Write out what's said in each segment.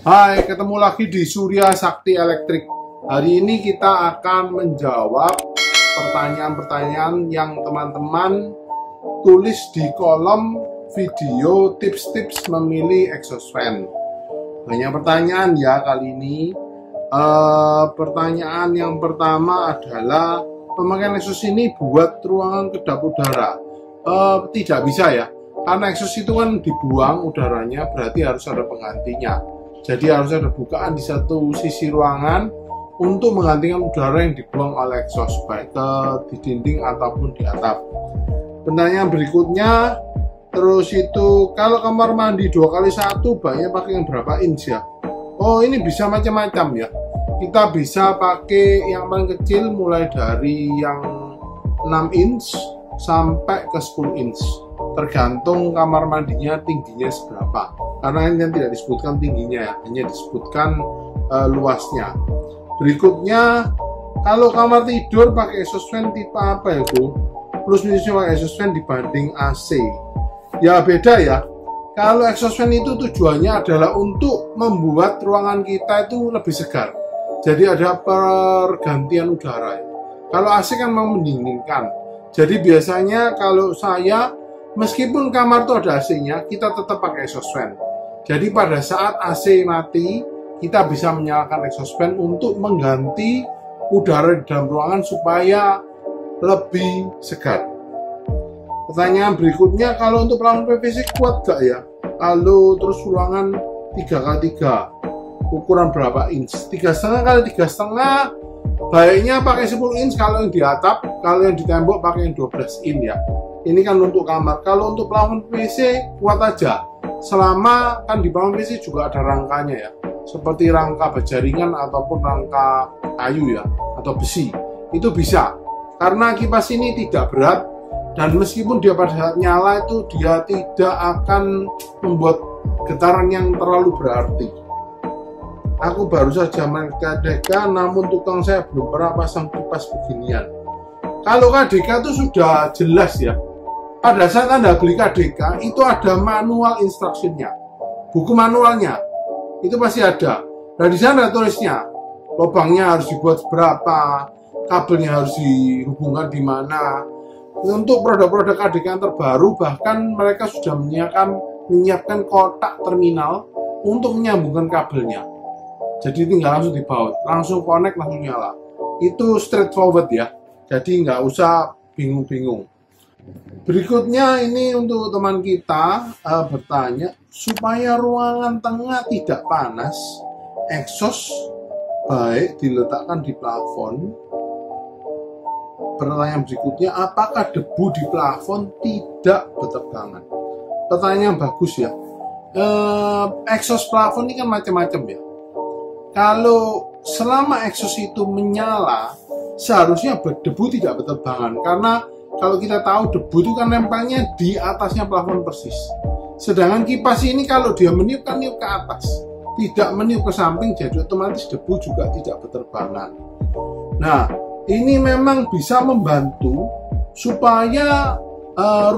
Hai, ketemu lagi di Surya Sakti Elektrik. Hari ini kita akan menjawab pertanyaan-pertanyaan yang teman-teman tulis di kolom video tips-tips memilih exhaust fan. Banyak pertanyaan ya kali ini. Pertanyaan yang pertama adalah pemakaian exhaust ini buat ruangan kedap udara. Tidak bisa ya, karena exhaust itu kan dibuang udaranya, berarti harus ada penggantinya. Jadi harus ada bukaan di satu sisi ruangan untuk menggantikan udara yang dibuang oleh exhaust, baik di dinding ataupun di atap. Pertanyaan berikutnya, terus itu kalau kamar mandi 2x1 baiknya pakai yang berapa inch ya? Oh, ini bisa macam-macam ya. Kita bisa pakai yang paling kecil mulai dari yang 6 inch sampai ke 10 inch. Tergantung kamar mandinya tingginya seberapa. Karena ini kan tidak disebutkan tingginya ya, hanya disebutkan luasnya. Berikutnya, kalau kamar tidur pakai exhaust fan tipe apa ya Bu? Plus minusnya pakai exhaust fan dibanding AC. Ya beda ya. Kalau exhaust fan itu tujuannya adalah untuk membuat ruangan kita itu lebih segar. Jadi ada pergantian udara ya. Kalau AC kan mau mendinginkan. Jadi biasanya kalau saya, meskipun kamar itu ada AC-nya, kita tetap pakai exhaust fan. Jadi pada saat AC mati, kita bisa menyalakan exhaust fan untuk mengganti udara di dalam ruangan supaya lebih segar. Pertanyaan berikutnya, kalau untuk pelafon PVC kuat gak ya? Kalau terus ruangan 3x3, ukuran berapa inch? 3,5 x 3,5, baiknya pakai 10 inch kalau yang di atap, kalau yang di tembok pakai yang 12 inch ya. Ini kan untuk kamar. Kalau untuk pelafon PVC kuat aja. Selama kan di pelafon PVC juga ada rangkanya ya. Seperti rangka baja ringan ataupun rangka kayu ya, atau besi. Itu bisa. Karena kipas ini tidak berat dan meskipun dia pada saat nyala itu dia tidak akan membuat getaran yang terlalu berarti. Aku baru saja main KDK, namun tukang saya belum pernah pasang kipas beginian. Kalau KDK itu sudah jelas ya. Pada saat Anda beli KDK, itu ada manual instruksinya, buku manualnya, itu pasti ada. Dan di sana tulisnya, lubangnya harus dibuat berapa, kabelnya harus dihubungkan di mana. Untuk produk-produk KDK yang terbaru, bahkan mereka sudah menyiapkan kotak terminal untuk menyambungkan kabelnya. Jadi tinggal langsung dibaut, langsung connect, langsung nyala. Itu straightforward ya, jadi nggak usah bingung-bingung. Berikutnya ini untuk teman kita bertanya, supaya ruangan tengah tidak panas, exhaust baik diletakkan di plafon. Pertanyaan berikutnya, apakah debu di plafon tidak berterbangan? Pertanyaan bagus ya. Exhaust plafon ini kan macam-macam ya. Kalau selama exhaust itu menyala, seharusnya debu tidak berterbangan, karena kalau kita tahu debu itu kan nempelnya di atasnya plafon persis. Sedangkan kipas ini kalau dia meniup kan niup ke atas, tidak meniup ke samping, jadi otomatis debu juga tidak berterbangan. Nah, ini memang bisa membantu supaya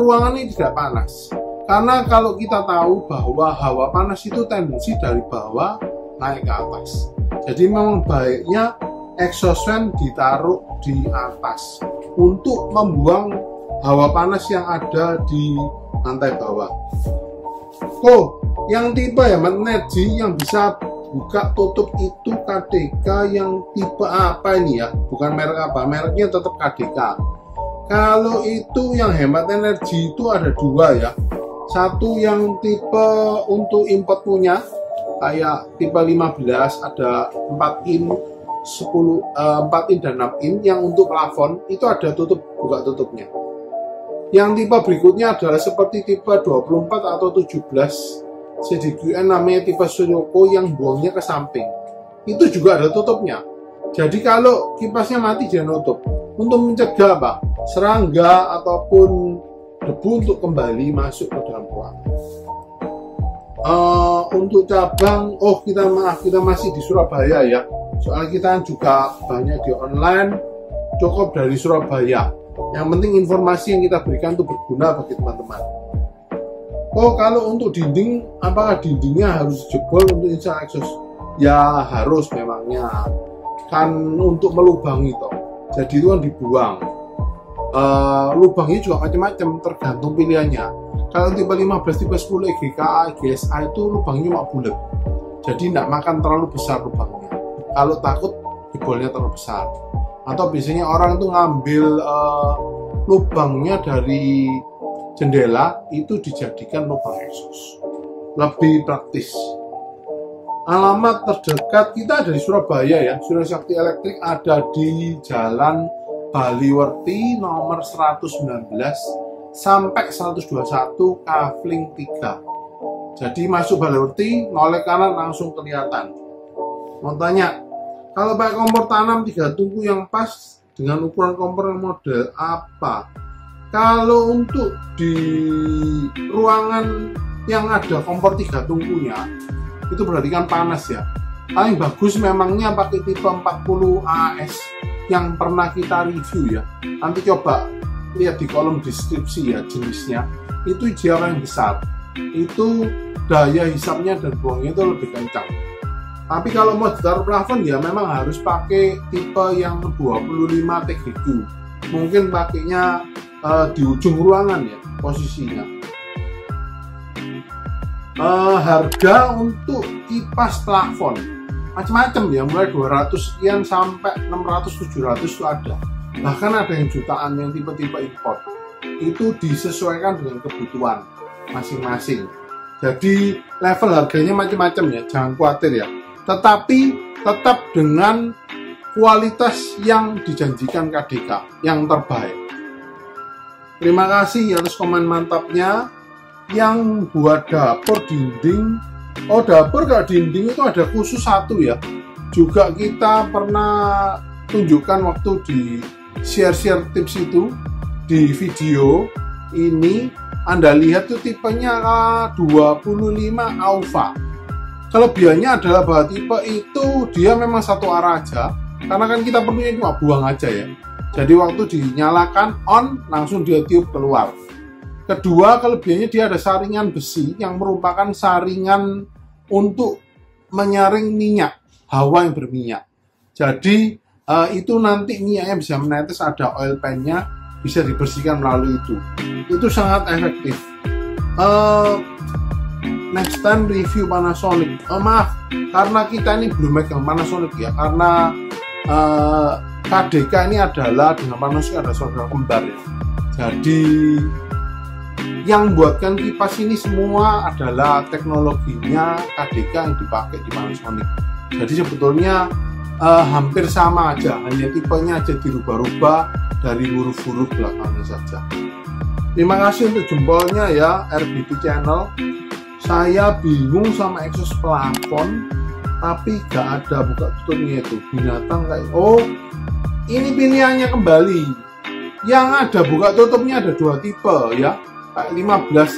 ruangan ini tidak panas. Karena kalau kita tahu bahwa hawa panas itu tendensi dari bawah naik ke atas. Jadi memang baiknya exhaust fan ditaruh di atas untuk membuang hawa panas yang ada di lantai bawah. Oh, yang tipe ya Energy yang bisa buka tutup itu KDK yang tipe apa ini ya? Bukan merek apa, mereknya tetap KDK. Kalau itu yang hemat energi itu ada dua ya. Satu yang tipe untuk import punya, kayak tipe 15 ada 4 in 4 in dan 6 in. Yang untuk plafon itu ada tutup buka tutupnya. Yang tipe berikutnya adalah seperti tipe 24 atau 17 CDQN, namanya tipe Suryoko yang buangnya ke samping. Itu juga ada tutupnya. Jadi kalau kipasnya mati jangan nutup, untuk mencegah apa? Serangga ataupun debu untuk kembali masuk ke dalam ruangan. Untuk cabang, kita masih di Surabaya ya. Soalnya kita juga banyak di online, cukup dari Surabaya. Yang penting informasi yang kita berikan itu berguna bagi teman-teman. Oh, kalau untuk dinding, apakah dindingnya harus jebol untuk install exhaust? Ya harus memangnya, kan untuk melubangi toh. Jadi itu kan dibuang. Lubangnya juga macam-macam, tergantung pilihannya. Kalau tipe 15, tipe 10 EGKA, EGSA itu lubangnya cuma bulat. Jadi tidak makan terlalu besar lubangnya. Kalau takut jebolnya terlalu besar. Atau biasanya orang itu ngambil lubangnya dari jendela itu dijadikan lubang exhaust. Lebih praktis. Alamat terdekat kita dari Surabaya ya. Surya Sakti Elektrik ada di Jalan Baliwerti nomor 119 sampai 121 Kavling 3. Jadi masuk Baliwerti, noleh kanan langsung kelihatan. Mau tanya, kalau pakai kompor tanam 3 tungku yang pas dengan ukuran kompor yang model apa? Kalau untuk di ruangan yang ada kompor 3 tungkunya, itu berarti kan panas ya. Paling bagus memangnya pakai tipe 40 AS yang pernah kita review ya. Nanti coba lihat di kolom deskripsi ya jenisnya. Itu jarang yang besar. Itu daya hisapnya dan buangnya itu lebih kencang. Tapi kalau mau ditaruh plafon ya memang harus pakai tipe yang 25 TGQ. Mungkin pakainya di ujung ruangan ya posisinya. Harga untuk kipas plafon macam-macam ya, mulai 200 sekian sampai 600-700 itu ada. Bahkan ada yang jutaan yang tipe-tipe import. Itu disesuaikan dengan kebutuhan masing-masing. Jadi level harganya macam-macam ya, jangan khawatir ya. Tetapi tetap dengan kualitas yang dijanjikan KDK yang terbaik. Terima kasih atas komen mantapnya. Yang buat dapur dinding, oh dapur gak dinding itu ada khusus satu ya. Juga kita pernah tunjukkan waktu di share tips itu di video ini. Anda lihat tuh tipenya 25 AUVA. Kelebihannya adalah bahwa tipe itu dia memang satu arah aja, karena kan kita perlunya cuma buang aja ya. Jadi waktu dinyalakan on langsung dia tiup keluar. Kedua, kelebihannya dia ada saringan besi yang merupakan saringan untuk menyaring minyak, hawa yang berminyak. Jadi itu nanti minyaknya bisa menetes, ada oil pan-nya, bisa dibersihkan melalui itu. Itu sangat efektif. Next time review Panasonic. Maaf, karena kita ini belum megang Panasonic ya, karena KDK ini adalah dengan Panasonic ada saudara kembar ya. Jadi yang buatkan kipas ini semua adalah teknologinya KDK yang dipakai di Panasonic. Jadi sebetulnya hampir sama aja, hanya tipenya aja dirubah-rubah dari huruf-huruf belakangnya saja. Terima kasih untuk jempolnya ya RBT Channel. Saya bingung sama exhaust plafon, tapi gak ada buka tutupnya itu. Binatang kayak, oh ini pilihannya kembali. Yang ada buka tutupnya ada 2 tipe ya. 15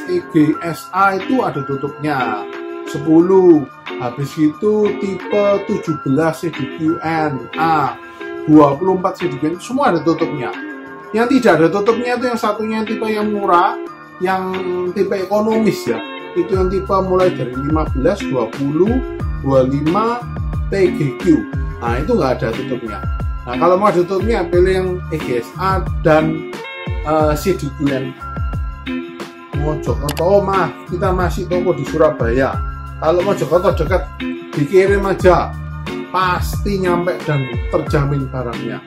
EGSA itu ada tutupnya 10, habis itu tipe 17 CDQN A, 24 CDQN, semua ada tutupnya. Yang tidak ada tutupnya itu yang satunya tipe yang murah, yang tipe ekonomis ya, itu yang tipe mulai dari 15, 20, 25 TGQ. Nah itu nggak ada tutupnya. Nah kalau mau ada tutupnya pilih yang EGSA dan CDQN. Mojokerto, oh maaf, kita masih toko di Surabaya. Kalau Mojokerto dekat, dikirim aja, pasti nyampe dan terjamin barangnya.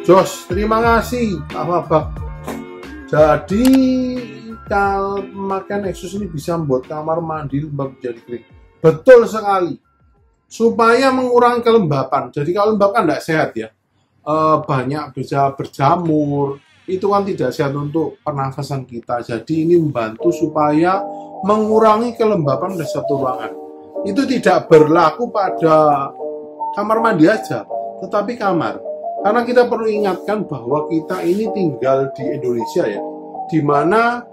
Jos, terima kasih Pak Babak. Jadi kalau pemakaian exhaust ini bisa membuat kamar mandi lembab menjadi kering. Betul sekali. Supaya mengurangi kelembapan. Jadi kalau lembab kan tidak sehat ya. Banyak bisa berjamur. Itu kan tidak sehat untuk pernafasan kita. Jadi ini membantu supaya mengurangi kelembapan dari satu ruangan. Itu tidak berlaku pada kamar mandi aja, tetapi kamar. Karena kita perlu ingatkan bahwa kita ini tinggal di Indonesia ya, di mana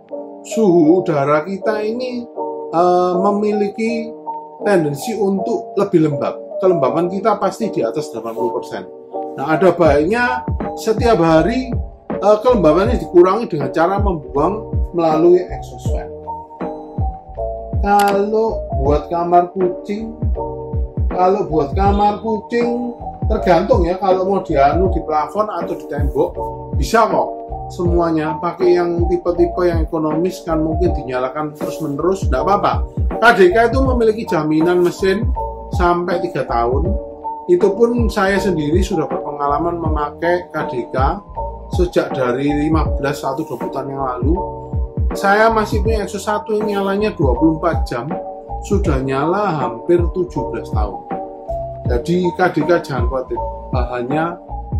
suhu udara kita ini memiliki tendensi untuk lebih lembab. Kelembapan kita pasti di atas 80%. Nah, ada baiknya setiap hari kelembabannya dikurangi dengan cara membuang melalui exhaust fan. Kalau buat kamar kucing tergantung ya, kalau mau dianu di plafon atau di tembok bisa kok semuanya. Pakai yang tipe-tipe yang ekonomis kan mungkin dinyalakan terus-menerus, tidak apa-apa. KDK itu memiliki jaminan mesin sampai 3 tahun. Itu pun saya sendiri sudah berpengalaman memakai KDK sejak dari 15 atau 20 tahun yang lalu. Saya masih punya Exos 1 yang nyalanya 24 jam, sudah nyala hampir 17 tahun. Jadi KDK jangan khawatir, bahannya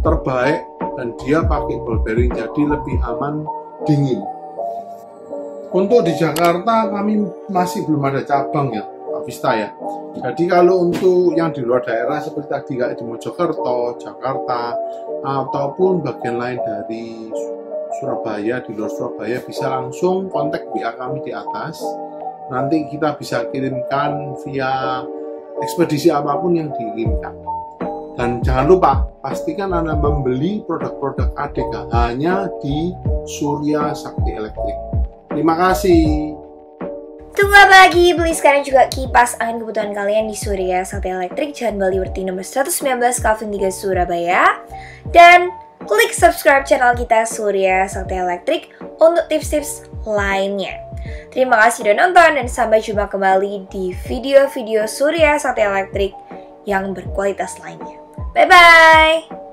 terbaik dan dia pakai ball bearing, jadi lebih aman dingin. Untuk di Jakarta kami masih belum ada cabang ya, Pak Vista ya. Jadi kalau untuk yang di luar daerah seperti tadi kayak di Mojokerto, Jakarta, ataupun bagian lain dari Surabaya, di luar Surabaya, bisa langsung kontak WA kami di atas. Nanti kita bisa kirimkan via ekspedisi apapun yang diinginkan. Dan jangan lupa, pastikan Anda membeli produk-produk ADK hanya di Surya Sakti Elektrik. Terima kasih. Tunggu apa lagi? Beli sekarang juga kipas angin kebutuhan kalian di Surya Sakti Elektrik, Jalan Baliwerti nomor 119, Kalvin 3, Surabaya. Dan klik subscribe channel kita Surya Sakti Elektrik untuk tips-tips lainnya. Terima kasih sudah nonton dan sampai jumpa kembali di video-video Surya Sakti Elektrik yang berkualitas lainnya. Bye-bye!